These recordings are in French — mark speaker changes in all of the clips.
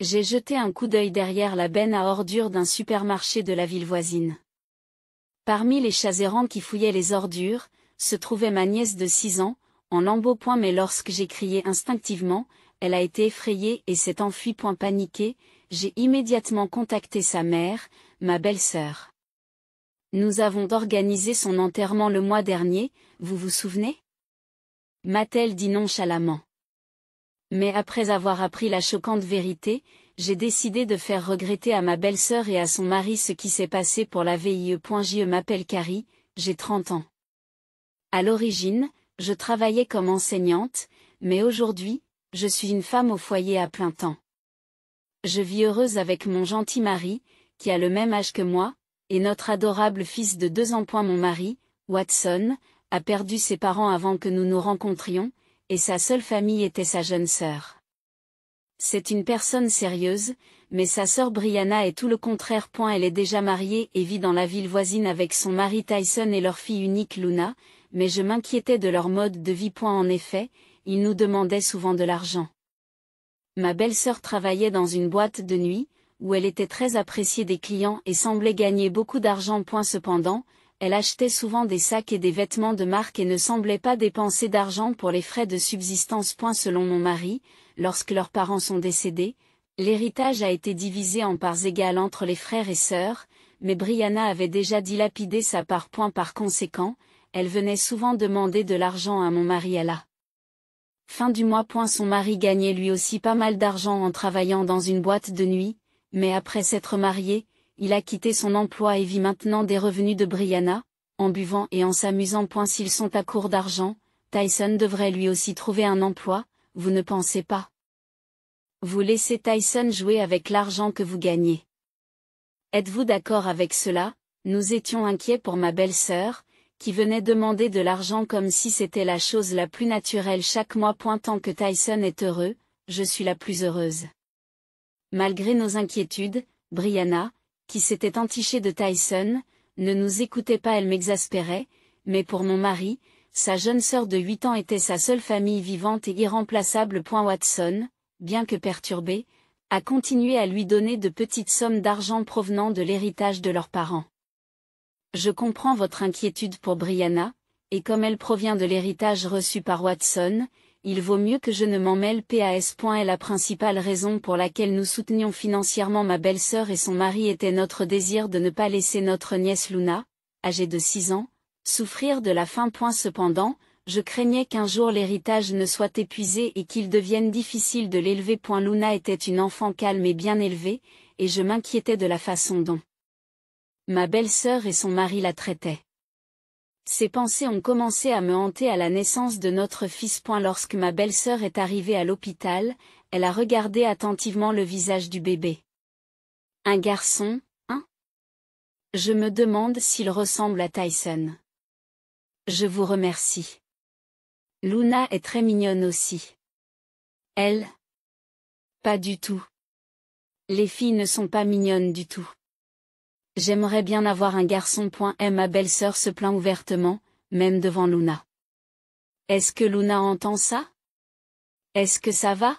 Speaker 1: J'ai jeté un coup d'œil derrière la benne à ordures d'un supermarché de la ville voisine. Parmi les chats errants qui fouillaient les ordures, se trouvait ma nièce de 6 ans, en lambeaux. Mais lorsque j'ai crié instinctivement, elle a été effrayée et s'est enfuie. Paniquée, j'ai immédiatement contacté sa mère, ma belle-sœur. Nous avons organisé son enterrement le mois dernier, vous vous souvenez? M'a-t-elle dit nonchalamment. Mais après avoir appris la choquante vérité, j'ai décidé de faire regretter à ma belle-sœur et à son mari ce qui s'est passé pour la vie. Je m'appelle Carrie, j'ai 30 ans. À l'origine, je travaillais comme enseignante, mais aujourd'hui, je suis une femme au foyer à plein temps. Je vis heureuse avec mon gentil mari, qui a le même âge que moi, et notre adorable fils de 2 ans. Mon mari, Watson, a perdu ses parents avant que nous nous rencontrions, et sa seule famille était sa jeune sœur. C'est une personne sérieuse, mais sa sœur Brianna est tout le contraire. Elle est déjà mariée et vit dans la ville voisine avec son mari Tyson et leur fille unique Luna, mais je m'inquiétais de leur mode de vie. En effet, ils nous demandaient souvent de l'argent. Ma belle-sœur travaillait dans une boîte de nuit, où elle était très appréciée des clients et semblait gagner beaucoup d'argent. Cependant, elle achetait souvent des sacs et des vêtements de marque et ne semblait pas dépenser d'argent pour les frais de subsistance. Selon mon mari, lorsque leurs parents sont décédés, l'héritage a été divisé en parts égales entre les frères et sœurs, mais Brianna avait déjà dilapidé sa part. Par conséquent, elle venait souvent demander de l'argent à mon mari à la fin du mois. Son mari gagnait lui aussi pas mal d'argent en travaillant dans une boîte de nuit, mais après s'être marié, il a quitté son emploi et vit maintenant des revenus de Brianna, en buvant et en s'amusant. S'ils sont à court d'argent, Tyson devrait lui aussi trouver un emploi, vous ne pensez pas? Vous laissez Tyson jouer avec l'argent que vous gagnez. Êtes-vous d'accord avec cela? Nous étions inquiets pour ma belle-sœur, qui venait demander de l'argent comme si c'était la chose la plus naturelle chaque mois. Tant que Tyson est heureux, je suis la plus heureuse. Malgré nos inquiétudes, Brianna, qui s'était entichée de Tyson, ne nous écoutait pas. Elle m'exaspérait, mais pour mon mari, sa jeune sœur de 8 ans était sa seule famille vivante et irremplaçable. Watson, bien que perturbé, a continué à lui donner de petites sommes d'argent provenant de l'héritage de leurs parents. Je comprends votre inquiétude pour Brianna, et comme elle provient de l'héritage reçu par Watson, il vaut mieux que je ne m'en mêle. Est la principale raison pour laquelle nous soutenions financièrement ma belle-sœur et son mari était notre désir de ne pas laisser notre nièce Luna, âgée de 6 ans, souffrir de la faim. Cependant, je craignais qu'un jour l'héritage ne soit épuisé et qu'il devienne difficile de l'élever. Luna était une enfant calme et bien élevée, et je m'inquiétais de la façon dont ma belle-sœur et son mari la traitaient. Ces pensées ont commencé à me hanter à la naissance de notre fils. Lorsque ma belle-sœur est arrivée à l'hôpital, elle a regardé attentivement le visage du bébé. Un garçon, hein? Je me demande s'il ressemble à Tyson. Je vous remercie. Luna est très mignonne aussi. Elle? Pas du tout. Les filles ne sont pas mignonnes du tout. J'aimerais bien avoir un garçon. Ma belle-sœur se plaint ouvertement, même devant Luna. Est-ce que Luna entend ça? Est-ce que ça va?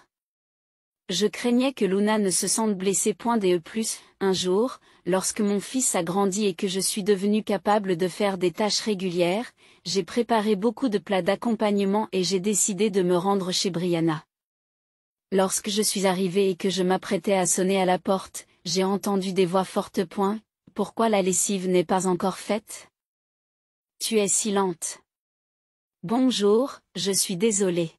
Speaker 1: Je craignais que Luna ne se sente blessée. Un jour, lorsque mon fils a grandi et que je suis devenue capable de faire des tâches régulières, j'ai préparé beaucoup de plats d'accompagnement et j'ai décidé de me rendre chez Brianna. Lorsque je suis arrivée et que je m'apprêtais à sonner à la porte, j'ai entendu des voix fortes. Pourquoi la lessive n'est pas encore faite? Tu es si lente. Bonjour, je suis désolée.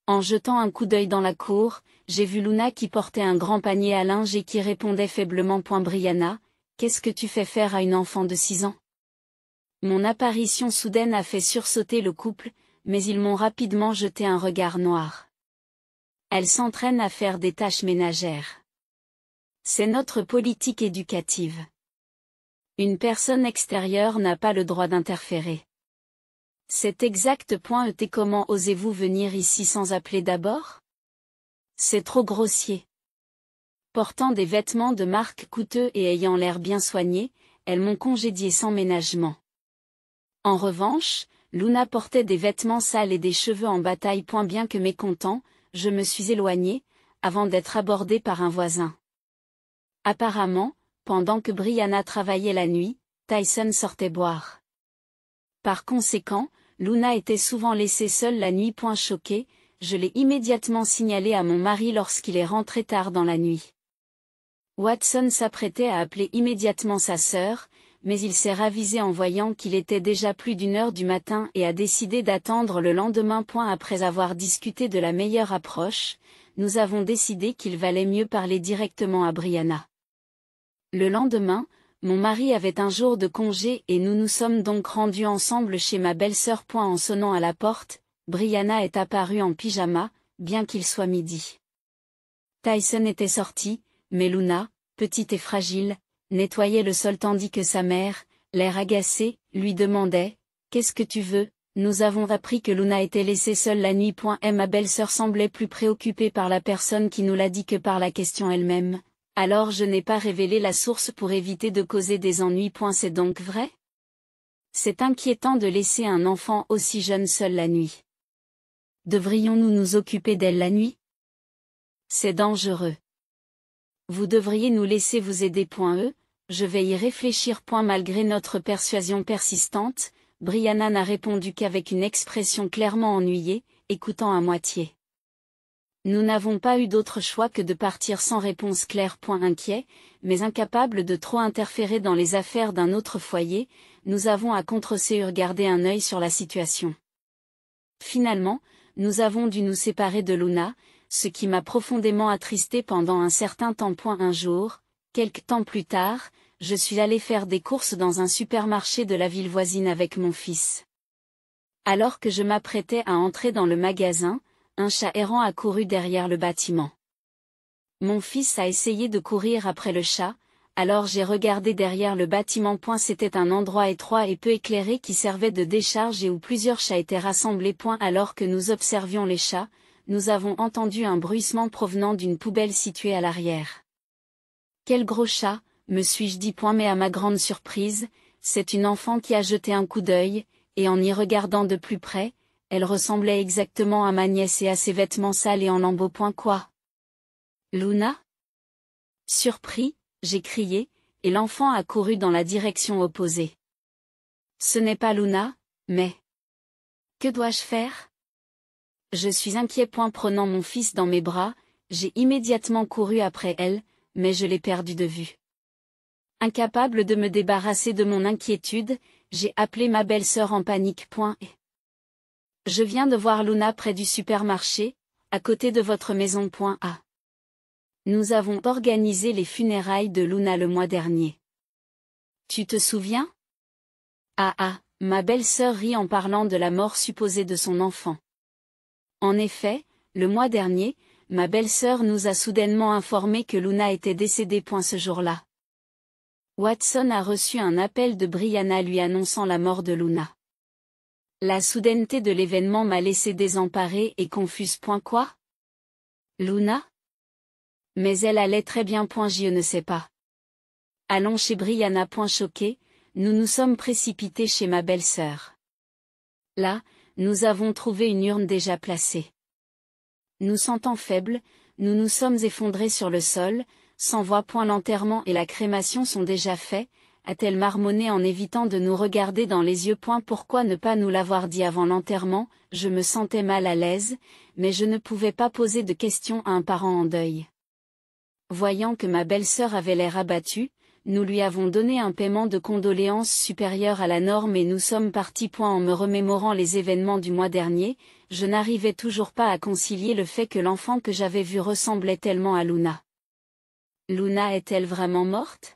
Speaker 1: En jetant un coup d'œil dans la cour, j'ai vu Luna qui portait un grand panier à linge et qui répondait faiblement. Brianna, qu'est-ce que tu fais faire à une enfant de 6 ans? Mon apparition soudaine a fait sursauter le couple, mais ils m'ont rapidement jeté un regard noir. Elle s'entraîne à faire des tâches ménagères. C'est notre politique éducative. Une personne extérieure n'a pas le droit d'interférer. C'est exact. Comment osez-vous venir ici sans appeler d'abord? C'est trop grossier. Portant des vêtements de marque coûteux et ayant l'air bien soignés, elles m'ont congédié sans ménagement. En revanche, Luna portait des vêtements sales et des cheveux en bataille. Bien que mécontent, je me suis éloignée, avant d'être abordé par un voisin. Apparemment, pendant que Brianna travaillait la nuit, Tyson sortait boire. Par conséquent, Luna était souvent laissée seule la nuit. Choquée, je l'ai immédiatement signalé à mon mari lorsqu'il est rentré tard dans la nuit. Watson s'apprêtait à appeler immédiatement sa sœur, mais il s'est ravisé en voyant qu'il était déjà plus d'1 heure du matin et a décidé d'attendre le lendemain. Après avoir discuté de la meilleure approche, nous avons décidé qu'il valait mieux parler directement à Brianna. Le lendemain, mon mari avait un jour de congé et nous nous sommes donc rendus ensemble chez ma belle-sœur. En sonnant à la porte, Brianna est apparue en pyjama, bien qu'il soit midi. Tyson était sorti, mais Luna, petite et fragile, nettoyait le sol tandis que sa mère, l'air agacé, lui demandait « Qu'est-ce que tu veux ?» Nous avons appris que Luna était laissée seule la nuit. Ma belle-sœur semblait plus préoccupée par la personne qui nous l'a dit que par la question elle-même. Alors je n'ai pas révélé la source pour éviter de causer des ennuis. C'est donc vrai? C'est inquiétant de laisser un enfant aussi jeune seul la nuit. Devrions-nous nous occuper d'elle la nuit? C'est dangereux. Vous devriez nous laisser vous aider. Je vais y réfléchir. Malgré notre persuasion persistante, Brianna n'a répondu qu'avec une expression clairement ennuyée, écoutant à moitié. Nous n'avons pas eu d'autre choix que de partir sans réponse claire. Inquiet, mais incapable de trop interférer dans les affaires d'un autre foyer, nous avons à contre-cœur gardé un œil sur la situation. Finalement, nous avons dû nous séparer de Luna, ce qui m'a profondément attristé pendant un certain temps. Un jour, quelque temps plus tard, je suis allé faire des courses dans un supermarché de la ville voisine avec mon fils. Alors que je m'apprêtais à entrer dans le magasin, un chat errant a couru derrière le bâtiment. Mon fils a essayé de courir après le chat, alors j'ai regardé derrière le bâtiment. C'était un endroit étroit et peu éclairé qui servait de décharge et où plusieurs chats étaient rassemblés. Alors que nous observions les chats, nous avons entendu un bruissement provenant d'une poubelle située à l'arrière. Quel gros chat, me suis-je dit. Mais à ma grande surprise, c'est une enfant qui a jeté un coup d'œil, et en y regardant de plus près, elle ressemblait exactement à ma nièce et à ses vêtements sales et en lambeaux. Quoi? Luna? Surpris, j'ai crié, et l'enfant a couru dans la direction opposée. Ce n'est pas Luna, mais... Que dois-je faire? Je suis inquiet. Prenant mon fils dans mes bras, j'ai immédiatement couru après elle, mais je l'ai perdue de vue. Incapable de me débarrasser de mon inquiétude, j'ai appelé ma belle-sœur en panique. Je viens de voir Luna près du supermarché, à côté de votre maison. Nous avons organisé les funérailles de Luna le mois dernier. Tu te souviens? Ma belle-sœur rit en parlant de la mort supposée de son enfant. En effet, le mois dernier, ma belle-sœur nous a soudainement informé que Luna était décédée. Ce jour-là, Watson a reçu un appel de Brianna lui annonçant la mort de Luna. La soudaineté de l'événement m'a laissé désemparée et confuse. Quoi? Luna? Mais elle allait très bien. Je ne sais pas. Allons chez Brianna. Choquée, nous nous sommes précipités chez ma belle-sœur. Là, nous avons trouvé une urne déjà placée. Nous sentant faibles, nous nous sommes effondrés sur le sol, sans voix. L'enterrement et la crémation sont déjà faits, a-t-elle marmonné en évitant de nous regarder dans les yeux. Pourquoi ne pas nous l'avoir dit avant l'enterrement? Je me sentais mal à l'aise, mais je ne pouvais pas poser de questions à un parent en deuil. Voyant que ma belle-sœur avait l'air abattue, nous lui avons donné un paiement de condoléances supérieur à la norme et nous sommes partis. En me remémorant les événements du mois dernier, je n'arrivais toujours pas à concilier le fait que l'enfant que j'avais vu ressemblait tellement à Luna. Luna est-elle vraiment morte?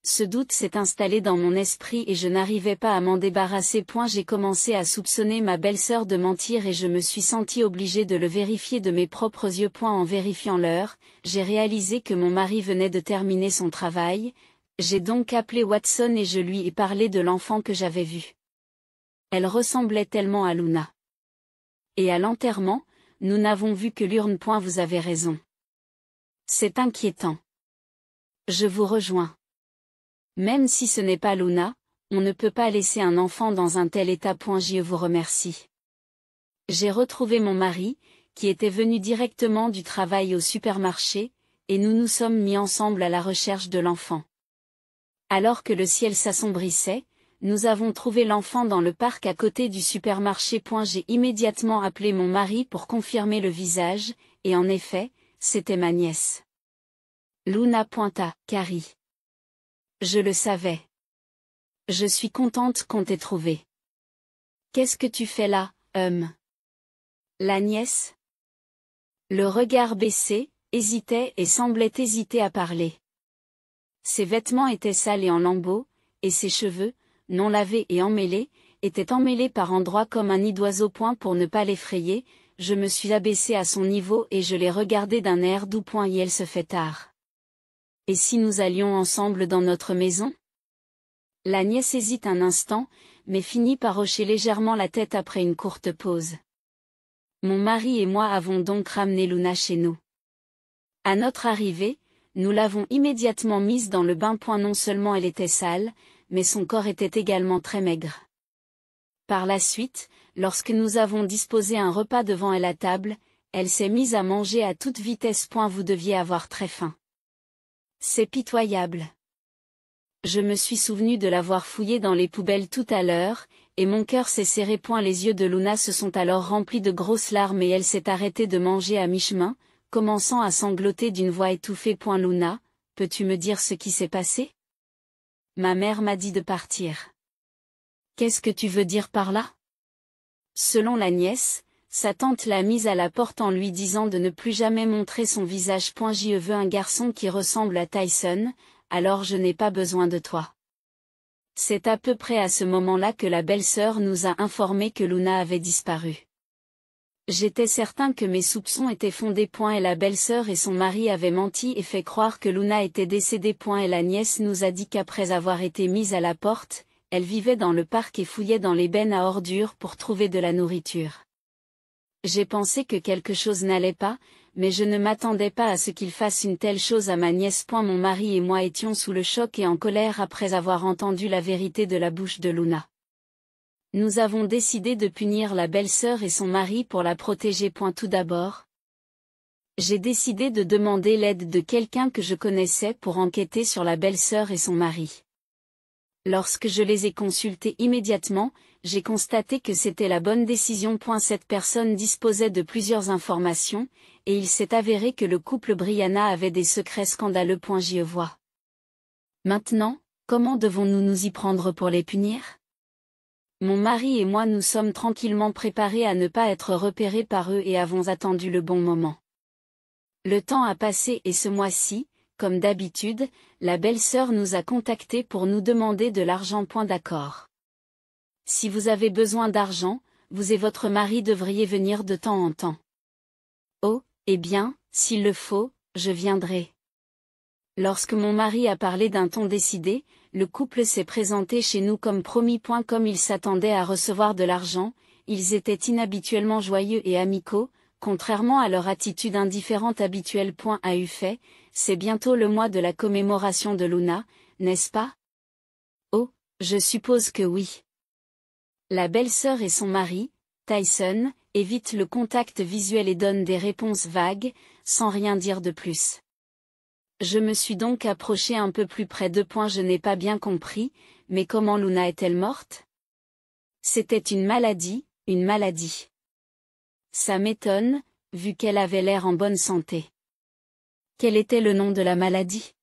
Speaker 1: Ce doute s'est installé dans mon esprit et je n'arrivais pas à m'en débarrasser. J'ai commencé à soupçonner ma belle-sœur de mentir et je me suis senti obligée de le vérifier de mes propres yeux. En vérifiant l'heure, j'ai réalisé que mon mari venait de terminer son travail. J'ai donc appelé Watson et je lui ai parlé de l'enfant que j'avais vu. Elle ressemblait tellement à Luna. Et à l'enterrement, nous n'avons vu que l'urne. Vous avez raison. C'est inquiétant. Je vous rejoins. Même si ce n'est pas Luna, on ne peut pas laisser un enfant dans un tel état. Je vous remercie. J'ai retrouvé mon mari, qui était venu directement du travail au supermarché, et nous nous sommes mis ensemble à la recherche de l'enfant. Alors que le ciel s'assombrissait, nous avons trouvé l'enfant dans le parc à côté du supermarché. J'ai immédiatement appelé mon mari pour confirmer le visage, et en effet, c'était ma nièce. Luna pointa, Carrie. Je le savais. Je suis contente qu'on t'ait trouvé. Qu'est-ce que tu fais là, La nièce? Le regard baissé, hésitait et semblait hésiter à parler. Ses vêtements étaient sales et en lambeaux, et ses cheveux, non lavés et emmêlés, étaient emmêlés par endroits comme un nid d'oiseau. Pour ne pas l'effrayer, je me suis abaissée à son niveau et je l'ai regardée d'un air doux. Et elle se fait tard. Et si nous allions ensemble dans notre maison? La nièce hésite un instant, mais finit par hocher légèrement la tête après une courte pause. Mon mari et moi avons donc ramené Luna chez nous. À notre arrivée, nous l'avons immédiatement mise dans le bain. Non seulement elle était sale, mais son corps était également très maigre. Par la suite, lorsque nous avons disposé un repas devant elle à table, elle s'est mise à manger à toute vitesse. Vous deviez avoir très faim. C'est pitoyable. Je me suis souvenu de l'avoir fouillée dans les poubelles tout à l'heure, et mon cœur s'est serré. Les yeux de Luna se sont alors remplis de grosses larmes et elle s'est arrêtée de manger à mi-chemin, commençant à sangloter d'une voix étouffée. Luna, peux-tu me dire ce qui s'est passé? Ma mère m'a dit de partir. Qu'est-ce que tu veux dire par là? Selon la nièce, sa tante l'a mise à la porte en lui disant de ne plus jamais montrer son visage. Je veux un garçon qui ressemble à Tyson, alors je n'ai pas besoin de toi. C'est à peu près à ce moment-là que la belle-sœur nous a informé que Luna avait disparu. J'étais certain que mes soupçons étaient fondés. Et la belle-sœur et son mari avaient menti et fait croire que Luna était décédée. Et la nièce nous a dit qu'après avoir été mise à la porte, elle vivait dans le parc et fouillait dans les bennes à ordures pour trouver de la nourriture. J'ai pensé que quelque chose n'allait pas, mais je ne m'attendais pas à ce qu'il fasse une telle chose à ma nièce. Mon mari et moi étions sous le choc et en colère après avoir entendu la vérité de la bouche de Luna. Nous avons décidé de punir la belle-sœur et son mari pour la protéger. Tout d'abord, j'ai décidé de demander l'aide de quelqu'un que je connaissais pour enquêter sur la belle-sœur et son mari. Lorsque je les ai consultés immédiatement, j'ai constaté que c'était la bonne décision. Cette personne disposait de plusieurs informations, et il s'est avéré que le couple Brianna avait des secrets scandaleux. J'y vois. Maintenant, comment devons-nous nous y prendre pour les punir? Mon mari et moi nous sommes tranquillement préparés à ne pas être repérés par eux et avons attendu le bon moment. Le temps a passé et ce mois-ci, comme d'habitude, la belle-sœur nous a contactés pour nous demander de l'argent. D'accord. Si vous avez besoin d'argent, vous et votre mari devriez venir de temps en temps. Oh, eh bien, s'il le faut, je viendrai. Lorsque mon mari a parlé d'un ton décidé, le couple s'est présenté chez nous comme promis. Comme ils s'attendaient à recevoir de l'argent, ils étaient inhabituellement joyeux et amicaux, contrairement à leur attitude indifférente habituelle. A eu fait, c'est bientôt le mois de la commémoration de Luna, n'est-ce pas? Oh, je suppose que oui. La belle-sœur et son mari, Tyson, évitent le contact visuel et donnent des réponses vagues, sans rien dire de plus. Je me suis donc approché un peu plus près de. Je n'ai pas bien compris, mais comment Luna est-elle morte? C'était une maladie, une maladie. Ça m'étonne, vu qu'elle avait l'air en bonne santé. Quel était le nom de la maladie?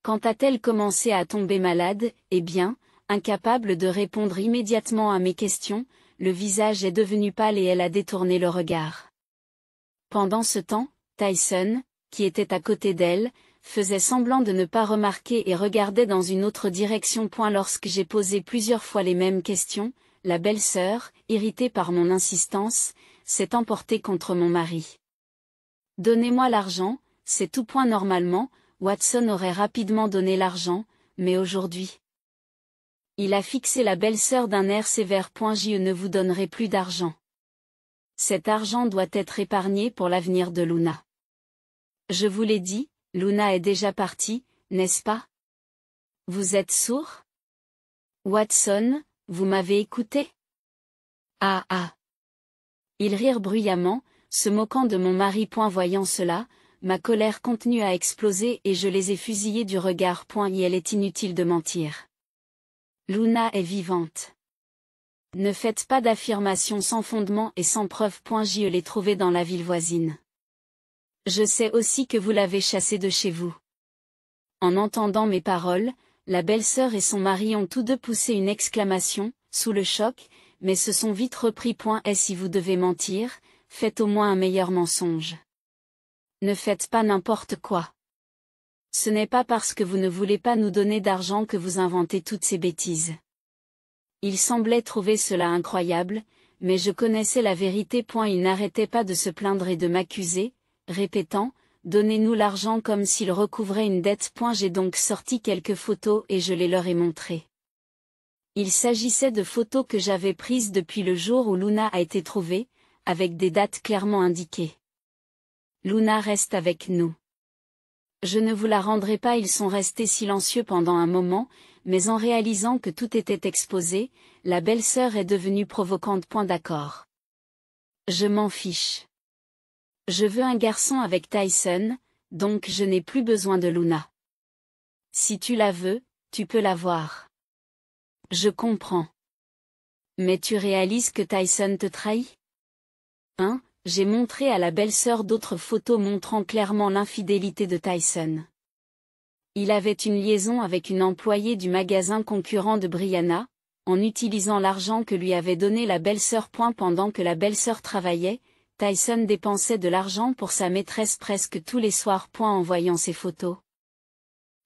Speaker 1: Quand a-t-elle commencé à tomber malade? Eh bien, incapable de répondre immédiatement à mes questions, le visage est devenu pâle et elle a détourné le regard. Pendant ce temps, Tyson, qui était à côté d'elle, faisait semblant de ne pas remarquer et regardait dans une autre direction. Lorsque j'ai posé plusieurs fois les mêmes questions, la belle-sœur, irritée par mon insistance, s'est emportée contre mon mari. Donnez-moi l'argent, c'est tout. Normalement, Watson aurait rapidement donné l'argent, mais aujourd'hui. Il a fixé la belle-sœur d'un air sévère. Je ne vous donnerai plus d'argent. Cet argent doit être épargné pour l'avenir de Luna. Je vous l'ai dit, Luna est déjà partie, n'est-ce pas? Vous êtes sourd? Watson, vous m'avez écouté? Ah ah. Ils rirent bruyamment, se moquant de mon mari. Voyant cela, ma colère contenue a explosé et je les ai fusillés du regard. Il est inutile de mentir. Luna est vivante. Ne faites pas d'affirmations sans fondement et sans preuve. Je l'ai trouvée dans la ville voisine. Je sais aussi que vous l'avez chassée de chez vous. En entendant mes paroles, la belle-sœur et son mari ont tous deux poussé une exclamation, sous le choc, mais se sont vite repris. Et si vous devez mentir, faites au moins un meilleur mensonge. Ne faites pas n'importe quoi. Ce n'est pas parce que vous ne voulez pas nous donner d'argent que vous inventez toutes ces bêtises. Il semblait trouver cela incroyable, mais je connaissais la vérité. Il n'arrêtait pas de se plaindre et de m'accuser, répétant, « Donnez-nous l'argent » comme s'il recouvrait une dette. J'ai donc sorti quelques photos et je les leur ai montrées. Il s'agissait de photos que j'avais prises depuis le jour où Luna a été trouvée, avec des dates clairement indiquées. Luna reste avec nous. Je ne vous la rendrai pas. Ils sont restés silencieux pendant un moment, mais en réalisant que tout était exposé, la belle-sœur est devenue provocante. D'accord. Je m'en fiche. Je veux un garçon avec Tyson, donc je n'ai plus besoin de Luna. Si tu la veux, tu peux l'avoir. Je comprends. Mais tu réalises que Tyson te trahit? J'ai montré à la belle-sœur d'autres photos montrant clairement l'infidélité de Tyson. Il avait une liaison avec une employée du magasin concurrent de Brianna, en utilisant l'argent que lui avait donné la belle-sœur. Pendant que la belle-sœur travaillait, Tyson dépensait de l'argent pour sa maîtresse presque tous les soirs. En voyant ces photos,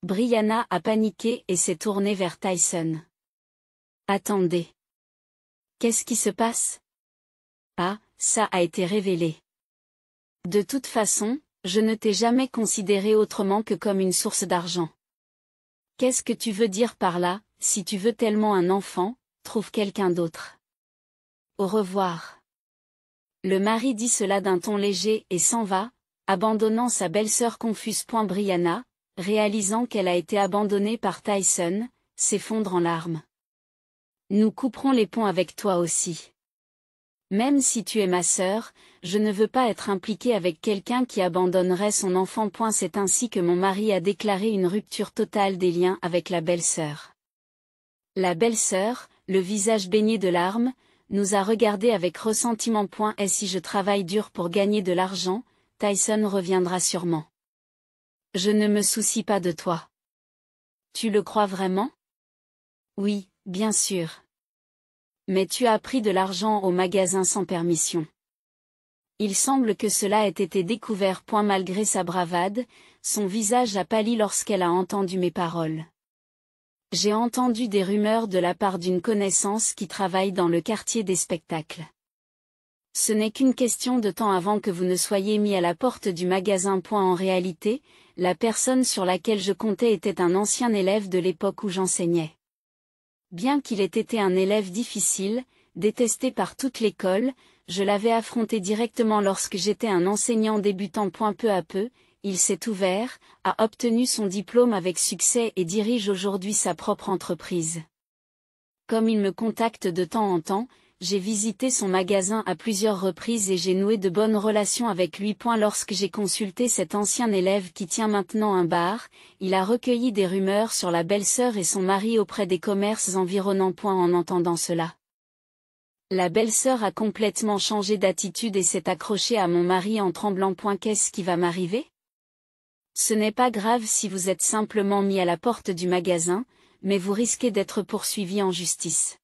Speaker 1: Brianna a paniqué et s'est tournée vers Tyson. Attendez. Qu'est-ce qui se passe? Ah, ça a été révélé. De toute façon, je ne t'ai jamais considéré autrement que comme une source d'argent. Qu'est-ce que tu veux dire par là? Si tu veux tellement un enfant, trouve quelqu'un d'autre. Au revoir. Le mari dit cela d'un ton léger et s'en va, abandonnant sa belle-sœur confuse. Brianna, réalisant qu'elle a été abandonnée par Tyson, s'effondre en larmes. Nous couperons les ponts avec toi aussi. Même si tu es ma sœur, je ne veux pas être impliquée avec quelqu'un qui abandonnerait son enfant. C'est ainsi que mon mari a déclaré une rupture totale des liens avec la belle-sœur. La belle-sœur, le visage baigné de larmes, nous a regardés avec ressentiment. Et si je travaille dur pour gagner de l'argent, Tyson reviendra sûrement. Je ne me soucie pas de toi. Tu le crois vraiment? Oui, bien sûr. Mais tu as pris de l'argent au magasin sans permission. Il semble que cela ait été découvert. Malgré sa bravade, son visage a pâli lorsqu'elle a entendu mes paroles. J'ai entendu des rumeurs de la part d'une connaissance qui travaille dans le quartier des spectacles. Ce n'est qu'une question de temps avant que vous ne soyez mis à la porte du magasin. En réalité, la personne sur laquelle je comptais était un ancien élève de l'époque où j'enseignais. Bien qu'il ait été un élève difficile, détesté par toute l'école, je l'avais affronté directement lorsque j'étais un enseignant débutant. Peu à peu, il s'est ouvert, a obtenu son diplôme avec succès et dirige aujourd'hui sa propre entreprise. Comme il me contacte de temps en temps, j'ai visité son magasin à plusieurs reprises et j'ai noué de bonnes relations avec lui. Lorsque j'ai consulté cet ancien élève qui tient maintenant un bar, il a recueilli des rumeurs sur la belle-sœur et son mari auprès des commerces environnants. En entendant cela, la belle-sœur a complètement changé d'attitude et s'est accrochée à mon mari en tremblant. Qu'est-ce qui va m'arriver? Ce n'est pas grave si vous êtes simplement mis à la porte du magasin, mais vous risquez d'être poursuivi en justice.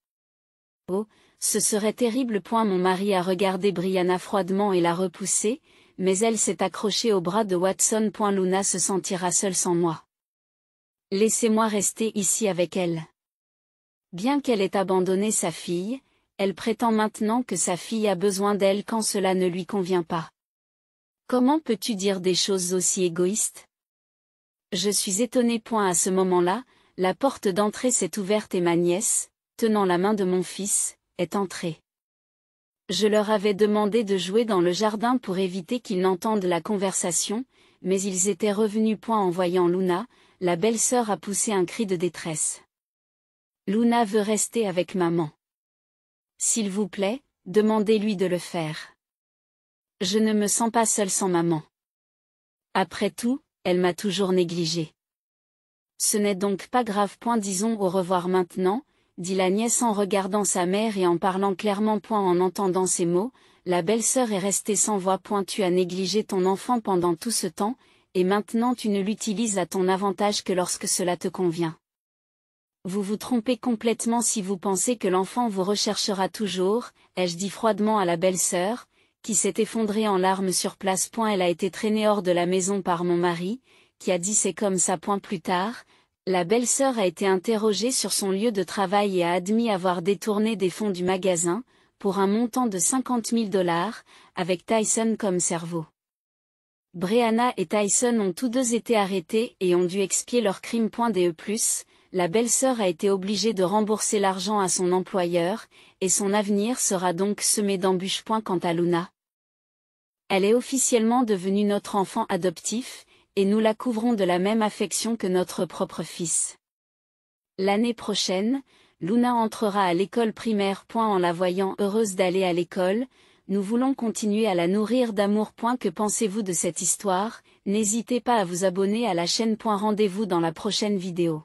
Speaker 1: Oh, ce serait terrible. Mon mari a regardé Brianna froidement et l'a repoussée, mais elle s'est accrochée au bras de Watson. Luna se sentira seule sans moi. Laissez-moi rester ici avec elle. Bien qu'elle ait abandonné sa fille, elle prétend maintenant que sa fille a besoin d'elle quand cela ne lui convient pas. Comment peux-tu dire des choses aussi égoïstes? Je suis étonnée. À ce moment-là, la porte d'entrée s'est ouverte et ma nièce, tenant la main de mon fils, est entrée. Je leur avais demandé de jouer dans le jardin pour éviter qu'ils n'entendent la conversation, mais ils étaient revenus. En voyant Luna, la belle-sœur a poussé un cri de détresse. Luna veut rester avec maman. S'il vous plaît, demandez-lui de le faire. Je ne me sens pas seule sans maman. Après tout, elle m'a toujours négligée. Ce n'est donc pas grave. Disons au revoir maintenant, dit la nièce en regardant sa mère et en parlant clairement. En entendant ces mots, la belle-sœur est restée sans voix. Tu as négligé ton enfant pendant tout ce temps, et maintenant tu ne l'utilises à ton avantage que lorsque cela te convient. Vous vous trompez complètement si vous pensez que l'enfant vous recherchera toujours, ai-je dit froidement à la belle-sœur, qui s'est effondrée en larmes sur place. Elle a été traînée hors de la maison par mon mari, qui a dit c'est comme ça. Plus tard, la belle-sœur a été interrogée sur son lieu de travail et a admis avoir détourné des fonds du magasin, pour un montant de $50 000, avec Tyson comme cerveau. Breanna et Tyson ont tous deux été arrêtés et ont dû expier leur crime. La belle-sœur a été obligée de rembourser l'argent à son employeur, et son avenir sera donc semé d'embûches. Quant à Luna, elle est officiellement devenue notre enfant adoptif, et nous la couvrons de la même affection que notre propre fils. L'année prochaine, Luna entrera à l'école primaire. En la voyant heureuse d'aller à l'école, nous voulons continuer à la nourrir d'amour. Que pensez-vous de cette histoire? N'hésitez pas à vous abonner à la chaîne. Rendez-vous dans la prochaine vidéo.